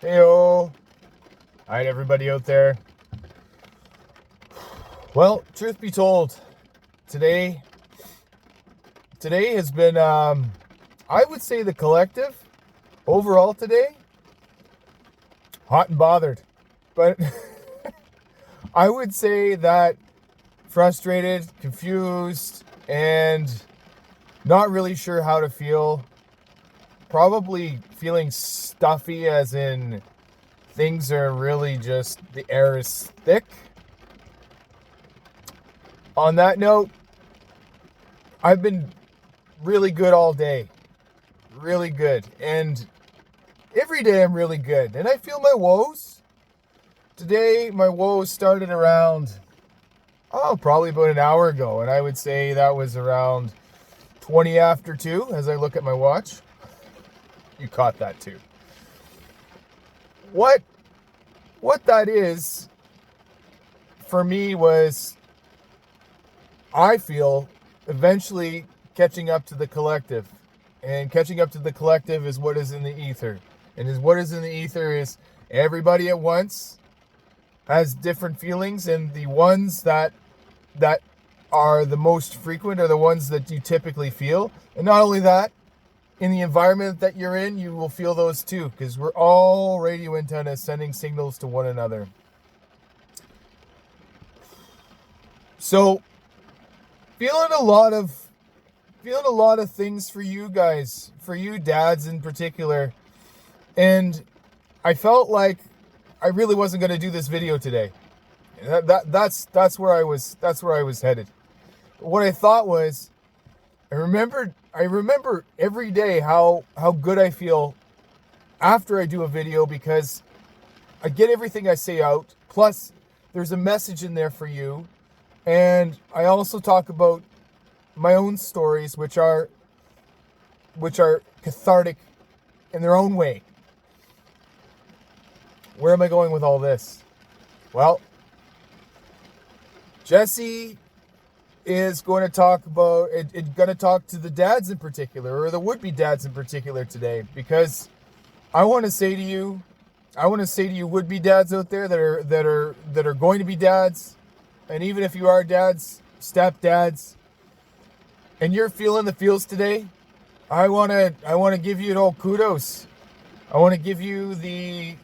Heyo. Alright, everybody out there. Well, truth be told, today has been, I would say the collective, overall today, hot and bothered. But I would say that frustrated, confused, and not really sure how to feel. Probably feeling stuffy, as in things are really just, the air is thick. On that note, I've been really good all day. Really good. And every day I'm really good. And I feel my woes. Today, my woes started around, probably about an hour ago. And I would say that was around 20 after 2 as I look at my watch. You caught that too. What that is for me was, I feel, eventually catching up to the collective. And catching up to the collective is what is in the ether. And what is in the ether is everybody at once has different feelings, and the ones that are the most frequent are the ones that you typically feel. And not only that, in the environment that you're in, you will feel those too, because we're all radio antennas sending signals to one another. So, feeling a lot of things for you guys, for you dads in particular. And I felt like I really wasn't going to do this video today. That's where I was headed. But what I thought was, I remember every day how good I feel after I do a video, because I get everything I say out, plus there's a message in there for you. And I also talk about my own stories, which are cathartic in their own way. Where am I going with all this? Well, Jesse is going to talk to the dads in particular, or the would-be dads in particular today, because I want to say to you would-be dads out there that are going to be dads, and even if you are dads, stepdads, and you're feeling the feels today, I want to give you an old kudos. I want to give you the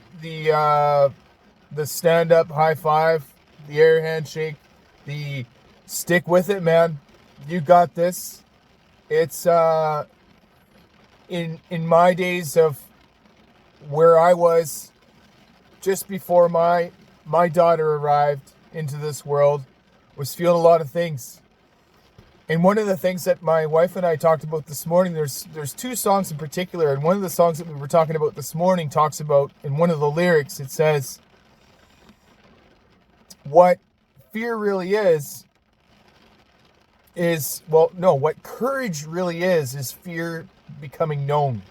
stand-up high five, the air handshake, the stick with it, man. You got this. It's in my days of where I was just before my daughter arrived into this world, was feeling a lot of things. And one of the things that my wife and I talked about this morning, there's two songs in particular, and one of the songs that we were talking about this morning talks about, in one of the lyrics, it says, what fear really what courage really is fear becoming known.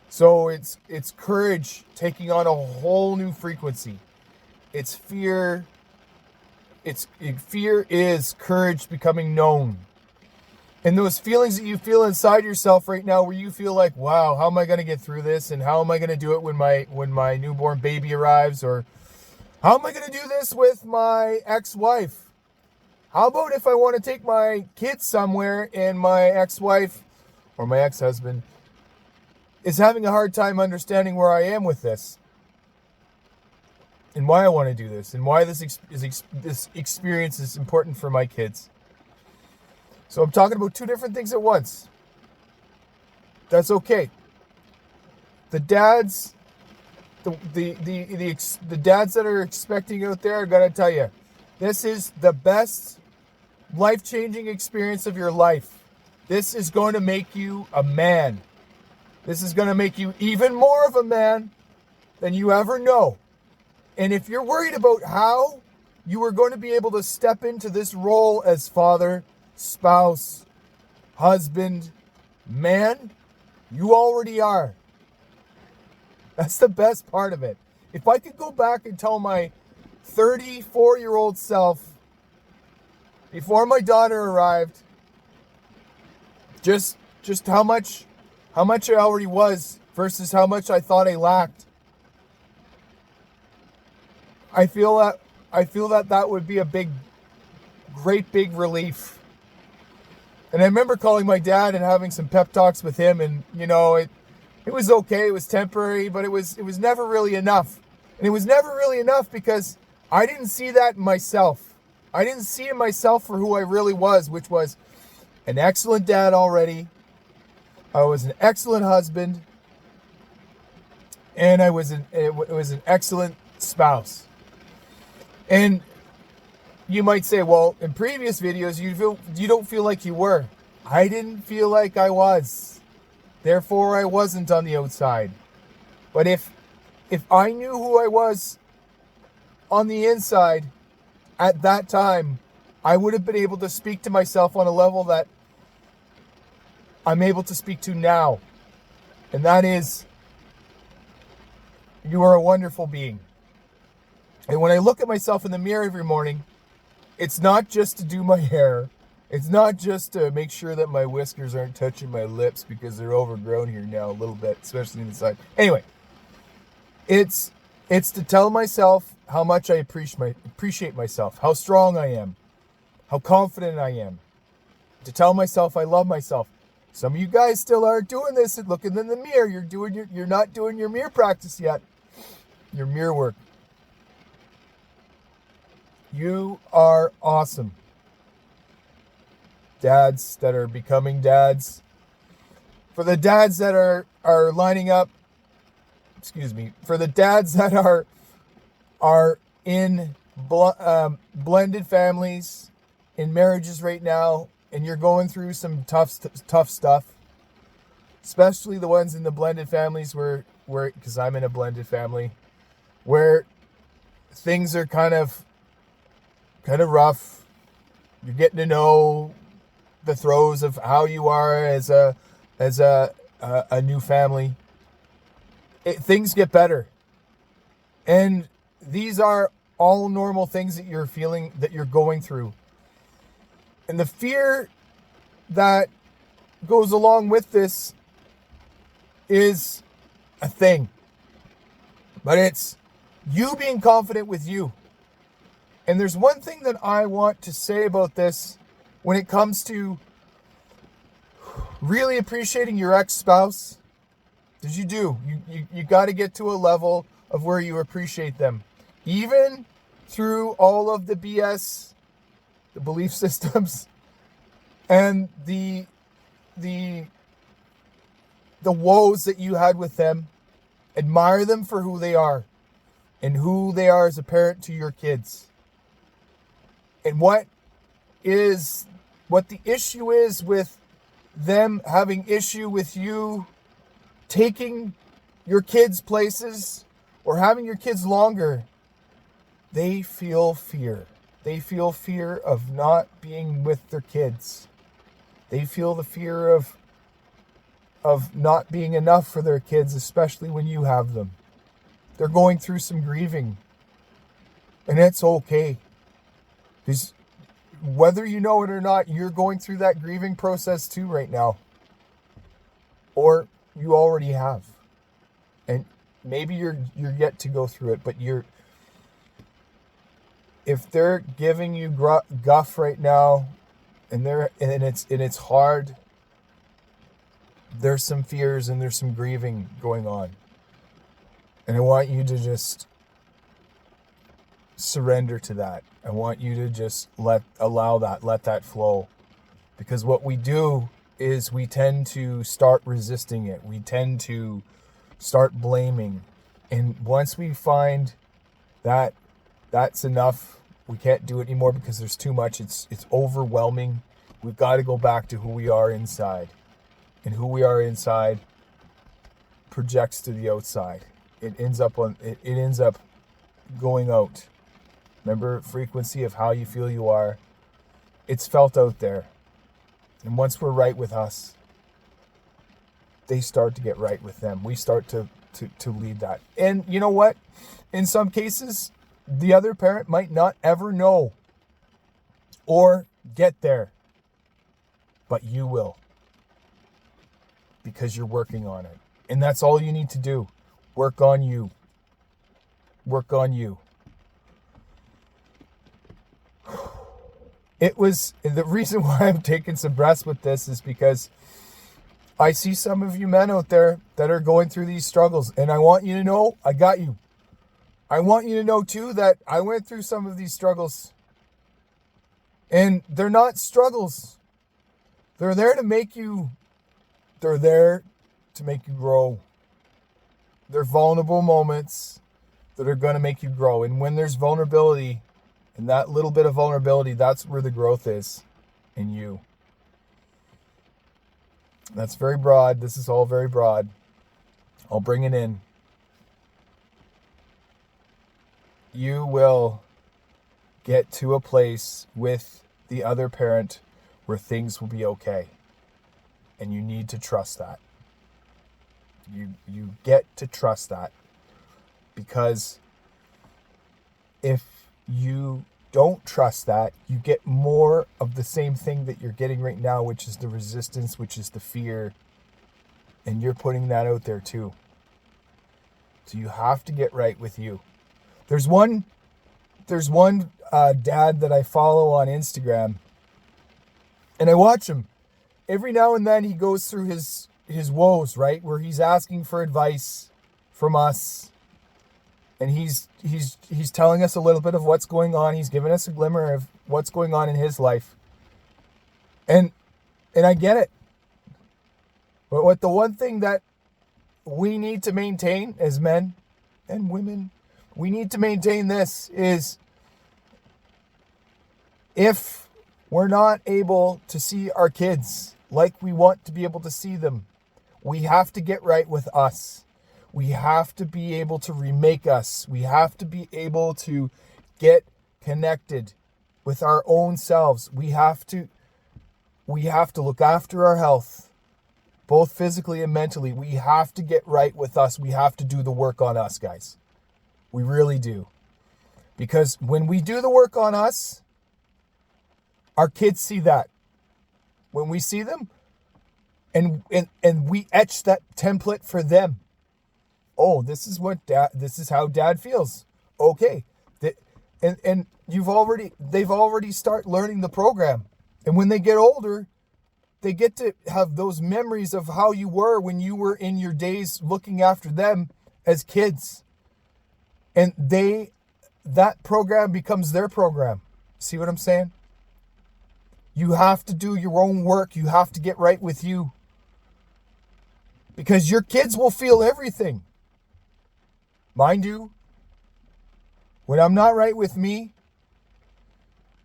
So it's courage taking on a whole new frequency. Fear is courage becoming known. And those feelings that you feel inside yourself right now, where you feel like, wow, how am I going to get through this? And how am I going to do it when my newborn baby arrives? Or how am I going to do this with my ex-wife? How about if I want to take my kids somewhere and my ex-wife or my ex-husband is having a hard time understanding where I am with this, and why I want to do this, and why this experience is important for my kids. So I'm talking about two different things at once. That's okay. The dads, the dads that are expecting out there, I gotta tell you, this is the best life-changing experience of your life. This is going to make you a man. This is going to make you even more of a man than you ever know. And if you're worried about how you are going to be able to step into this role as father, spouse, husband, man, you already are. That's the best part of it. If I could go back and tell my 34-year-old self, before my daughter arrived, just how much I already was versus how much I thought I lacked, I feel that that would be a great big relief. And I remember calling my dad and having some pep talks with him, and it was okay. It was temporary, but it was never really enough. And it was never really enough because I didn't see that in myself. I didn't see in myself for who I really was, which was an excellent dad already. I was an excellent husband, and it was an excellent spouse. And you might say, well, in previous videos, you don't feel like you were. I didn't feel like I was. Therefore, I wasn't on the outside. But if I knew who I was on the inside at that time, I would have been able to speak to myself on a level that I'm able to speak to now. And that is, you are a wonderful being. And when I look at myself in the mirror every morning, it's not just to do my hair. It's not just to make sure that my whiskers aren't touching my lips because they're overgrown here now a little bit, especially in the side. Anyway, it's to tell myself how much I appreciate myself, how strong I am, how confident I am. To tell myself I love myself. Some of you guys still aren't doing this and looking in the mirror. You're not doing your mirror practice yet. Your mirror work. You are awesome. Dads that are becoming dads. For the dads that are lining up, for the dads that are in blended families, in marriages right now, and you're going through some tough stuff, especially the ones in the blended families where because I'm in a blended family, where things are kind of rough. You're getting to know the throes of how you are as a new family. Things get better, and these are all normal things that you're feeling, that you're going through. And the fear that goes along with this is a thing, but it's you being confident with you. And there's one thing that I want to say about this when it comes to really appreciating your ex-spouse, because you got to get to a level of where you appreciate them, even through all of the BS, the belief systems, and the woes that you had with them. Admire them for who they are and who they are as a parent to your kids. And what the issue is with them having issue with you taking your kids places or having your kids longer, they feel fear. They feel fear of not being with their kids. They feel the fear of not being enough for their kids, especially when you have them. They're going through some grieving. And it's okay. Because whether you know it or not, you're going through that grieving process too right now. Or you already have. And maybe you're yet to go through it, but if they're giving you guff right now, and it's hard, there's some fears and there's some grieving going on. And I want you to just surrender to that. I want you to just let that flow. Because what we do is we tend to start resisting it. We tend to start blaming. And once we find that that's enough, we can't do it anymore because there's too much. It's overwhelming. We've got to go back to who we are inside. And who we are inside projects to the outside. It ends up going out. Remember, frequency of how you feel you are. It's felt out there. And once we're right with us, they start to get right with them. We start to lead that. And you know what? In some cases, the other parent might not ever know or get there. But you will. Because you're working on it. And that's all you need to do. Work on you. Work on you. It was the reason why I'm taking some breaths with this is because I see some of you men out there that are going through these struggles, and I want you to know I got you. I want you to know too that I went through some of these struggles, and they're not struggles. They're there to make you grow. They're vulnerable moments that are going to make you grow. And when there's vulnerability, and that little bit of vulnerability, that's where the growth is in you. That's very broad. This is all very broad. I'll bring it in. You will get to a place with the other parent where things will be okay. And you need to trust that. You get to trust that. Because if you don't trust that, you get more of the same thing that you're getting right now, which is the resistance, which is the fear. And you're putting that out there too. So you have to get right with you. There's one dad that I follow on Instagram, and I watch him. Every now and then he goes through his woes, right? Where he's asking for advice from us. And he's telling us a little bit of what's going on. He's giving us a glimmer of what's going on in his life. And I get it. But what the one thing that we need to maintain as men and women, we need to maintain this is if we're not able to see our kids like we want to be able to see them, we have to get right with us. We have to be able to remake us. We have to be able to get connected with our own selves. We have to look after our health, both physically and mentally. We have to get right with us. We have to do the work on us, guys. We really do. Because when we do the work on us, our kids see that. When we see them and we etch that template for them. Oh, this is how dad feels. Okay. And they've already start learning the program. And when they get older, they get to have those memories of how you were when you were in your days looking after them as kids. And that program becomes their program. See what I'm saying? You have to do your own work. You have to get right with you. Because your kids will feel everything. Mind you, when I'm not right with me,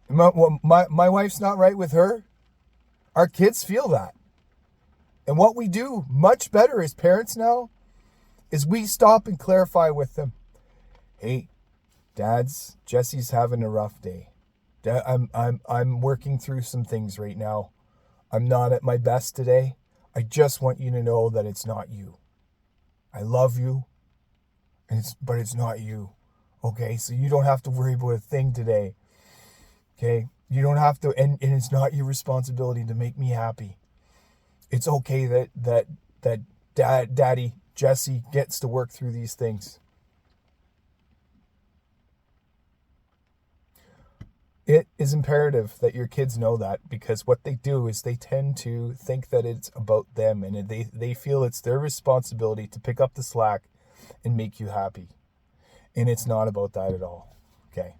my wife's not right with her, our kids feel that. And what we do much better as parents now is we stop and clarify with them. Hey, Dads, Jesse's having a rough day. I'm working through some things right now. I'm not at my best today. I just want you to know that it's not you. I love you. But it's not you. Okay, so you don't have to worry about a thing today. Okay, you don't have to, and it's not your responsibility to make me happy. It's okay that Daddy Jesse gets to work through these things. It is imperative that your kids know that, because what they do is they tend to think that it's about them, and they feel it's their responsibility to pick up the slack and make you happy. And it's not about that at all. Okay.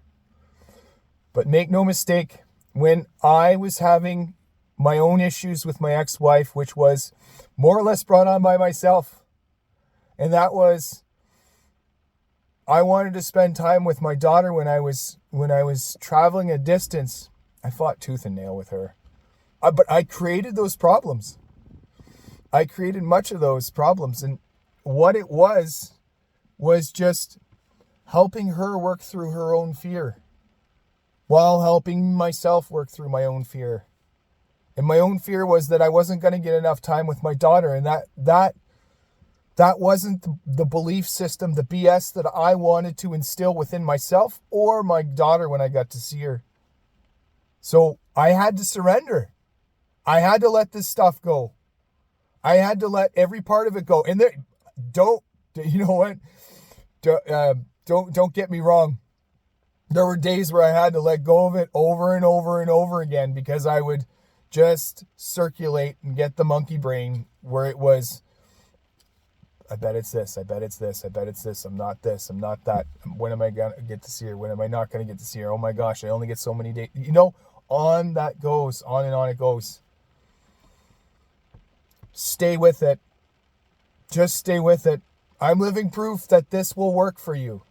But make no mistake, when I was having my own issues with my ex-wife, which was more or less brought on by myself, and that was, I wanted to spend time with my daughter when I was traveling a distance. I fought tooth and nail with her. But I created those problems. I created much of those problems. And what it was just helping her work through her own fear while helping myself work through my own fear. And my own fear was that I wasn't going to get enough time with my daughter. And that wasn't the belief system, the BS that I wanted to instill within myself or my daughter when I got to see her. So I had to surrender. I had to let this stuff go. I had to let every part of it go. And you know what? Don't get me wrong. There were days where I had to let go of it over and over and over again because I would just circulate and get the monkey brain where it was, I bet it's this, I bet it's this, I bet it's this, I'm not this, I'm not that. When am I going to get to see her? When am I not going to get to see her? Oh my gosh, I only get so many days. On that goes, on and on it goes. Stay with it. Just stay with it. I'm living proof that this will work for you.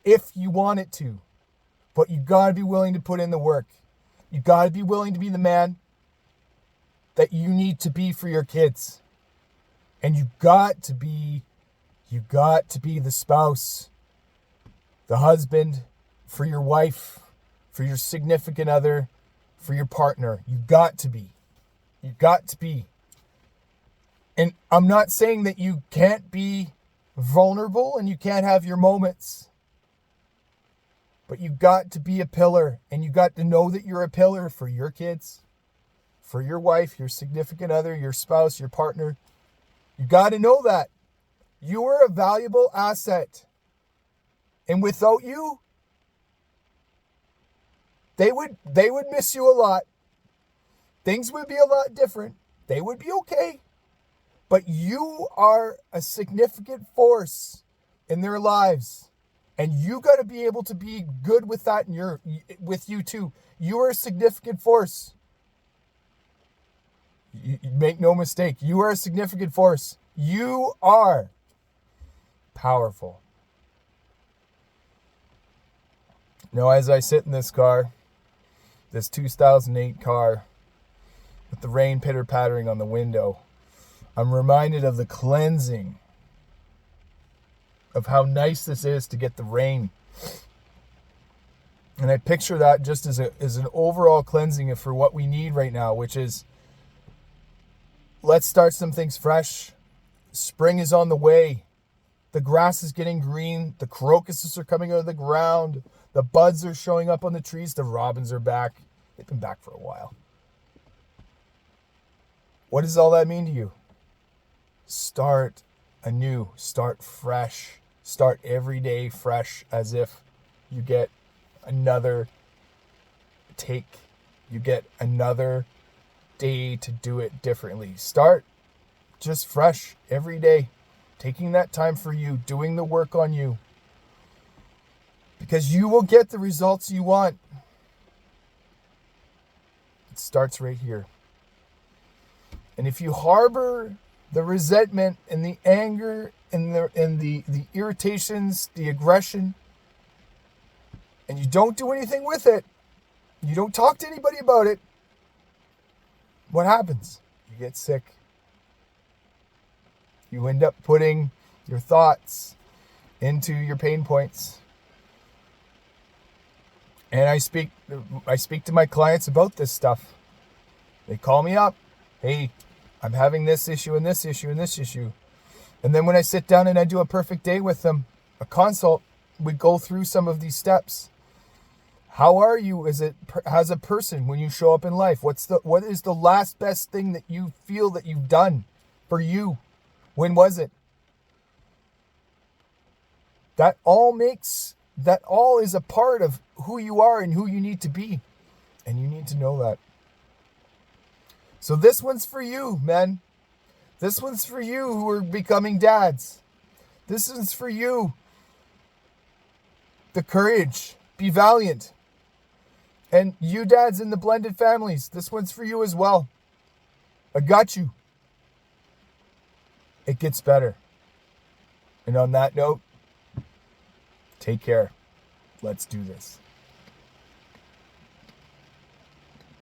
If you want it to. But you got to be willing to put in the work. You got to be willing to be the man that you need to be for your kids. And you got to be the spouse, the husband for your wife, for your significant other, for your partner. You got to be. You got to be. And I'm not saying that you can't be vulnerable and you can't have your moments. But you got to be a pillar, and you got to know that you're a pillar for your kids, for your wife, your significant other, your spouse, your partner. You got to know that. You are a valuable asset. And without you, they would miss you a lot. Things would be a lot different. They would be okay. But you are a significant force in their lives. And you got to be able to be good with that with you too. You are a significant force. You make no mistake. You are a significant force. You are powerful. Now, as I sit in this car, this 2008 car, with the rain pitter-pattering on the window, I'm reminded of the cleansing of how nice this is to get the rain. And I picture that just as an overall cleansing for what we need right now, which is, let's start some things fresh. Spring is on the way. The grass is getting green. The crocuses are coming out of the ground. The buds are showing up on the trees. The robins are back. They've been back for a while. What does all that mean to you? Start anew. Start fresh. Start every day fresh, as if you get another take. You get another day to do it differently. Start just fresh every day. Taking that time for you. Doing the work on you. Because you will get the results you want. It starts right here. And if you harbor the resentment and the anger and the irritations, the aggression, and you don't do anything with it, you don't talk to anybody about it, what happens? You get sick. You end up putting your thoughts into your pain points. And I speak to my clients about this stuff. They call me up. Hey, I'm having this issue and this issue and this issue. And then when I sit down and I do a perfect day with them, a consult, we go through some of these steps. How are you as a person when you show up in life? What is the last best thing that you feel that you've done for you? When was it? That all is a part of who you are and who you need to be. And you need to know that. So this one's for you, men. This one's for you who are becoming dads. This one's for you. The courage. Be valiant. And you dads in the blended families, this one's for you as well. I got you. It gets better. And on that note, take care. Let's do this.